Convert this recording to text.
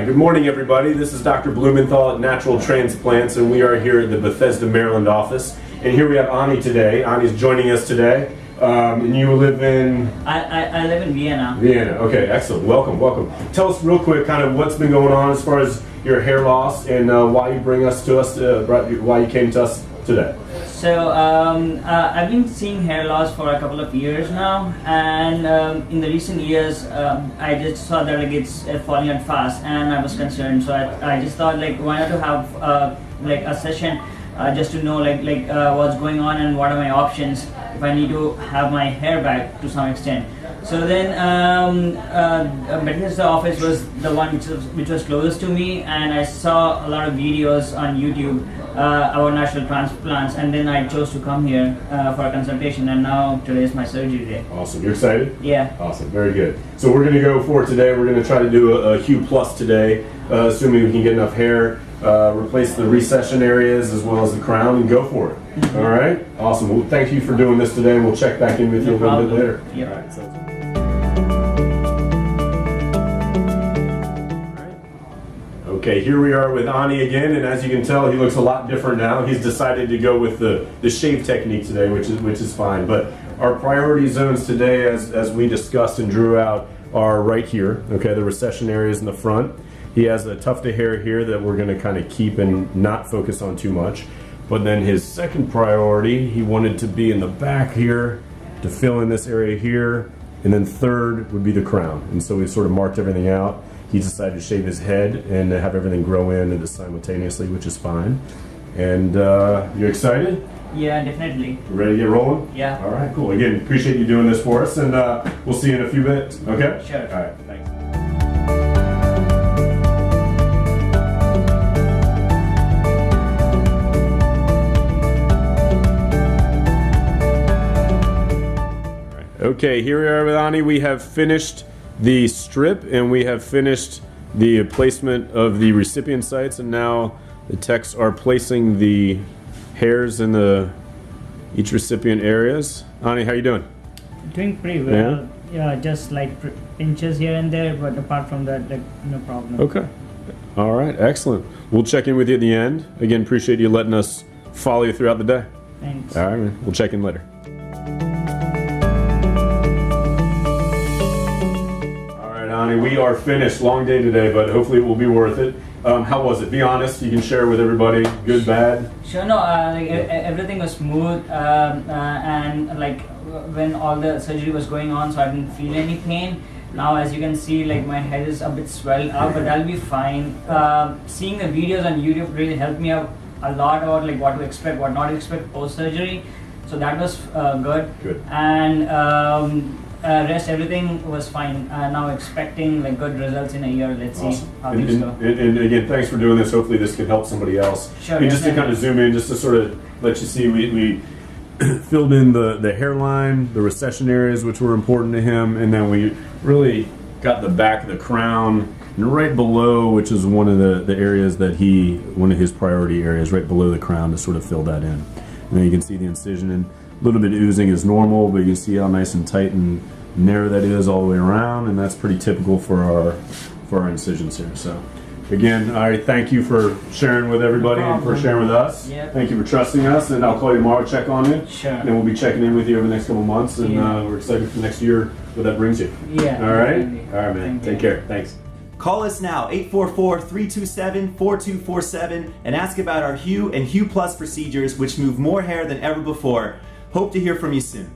Hi, good morning everybody. This is Dr. Blumenthal at Natural Transplants, and we are here at the Bethesda, Maryland office. And here we have Ani today. Ani's joining us today. And you live in? I live in Vienna. Vienna, okay, excellent. Welcome, welcome. Tell us real quick kind of what's been going on as far as your hair loss and why you why you came to us today. So I've been seeing hair loss for a couple of years now, and in the recent years I just saw that like it's falling out fast, and I was concerned. So I just thought like why not to have like a session just to know like what's going on and what are my options if I need to have my hair back to some extent. So then Bethesda office was the one which was closest to me, and I saw a lot of videos on YouTube about natural transplants, and then I chose to come here for a consultation, and now today is my surgery day. Awesome. You're excited? Yeah. Awesome. Very good. So we're going to go for today. We're going to try to do a Hue Plus today, assuming we can get enough hair, replace the recession areas as well as the crown, and go for it. Mm-hmm. All right? Awesome. Well, thank you for doing this today. We'll check back in with you a little bit later. Yep. All right. So okay, here we are with Ani again, and as you can tell, he looks a lot different now. He's decided to go with the shave technique today, which is fine. But our priority zones today, as we discussed and drew out, are right here. Okay, the recession areas in the front. He has a tuft of hair here that we're going to kind of keep and not focus on too much. But then his second priority, he wanted to be in the back here to fill in this area here, and then third would be the crown. And so we sort of marked everything out. He decided to shave his head and have everything grow in simultaneously, which is fine. And you excited? Yeah, definitely. Ready to get rolling? Yeah. All right, cool. Again, appreciate you doing this for us, and we'll see you in a few minutes. Okay? Sure. All right, thanks. Okay, here we are with Ani. We have finished the strip and we have finished the placement of the recipient sites, and now the techs are placing the hairs in each recipient areas. Ani, how you doing? Doing pretty well. Yeah, just like pinches here and there, but apart from that, like no problem. Okay. All right, excellent. We'll check in with you at the end. Again, appreciate you letting us follow you throughout the day. Thanks. All right, man. We'll check in later. Ani, we are finished. Long day today, but hopefully it will be worth it. How was it? Be honest. You can share with everybody. Good, bad. Sure. No. Everything was smooth, and like when all the surgery was going on, so I didn't feel any pain. Now, as you can see, like my head is a bit swelled up, but that'll be fine. Seeing the videos on YouTube really helped me out a lot about like what to expect, what not to expect post surgery. So that was good. Good. And. Rest everything was fine. Now expecting like good results in a year. Let's awesome. See how things go. And again, thanks for doing this. Hopefully this can help somebody else. Sure. And just to kind of zoom in, just to sort of let you see, we filled in the hairline, the recession areas, which were important to him, and then we really got the back of the crown, and right below, which is one of the areas that one of his priority areas, right below the crown, to sort of fill that in. And then you can see the incision, and a little bit oozing is normal, but you can see how nice and tight and narrow that is all the way around, and that's pretty typical for our incisions here. So again, I thank you for sharing with everybody and for sharing with us. Yep. Thank you for trusting us, and I'll call you tomorrow, check on you. Sure. And we'll be checking in with you over the next couple months, and we're excited for next year what that brings you. Yeah. All right? Definitely. All right, man. Take care. Thanks. Call us now, 844-327-4247, and ask about our Hue and Hue Plus procedures, which move more hair than ever before. Hope to hear from you soon.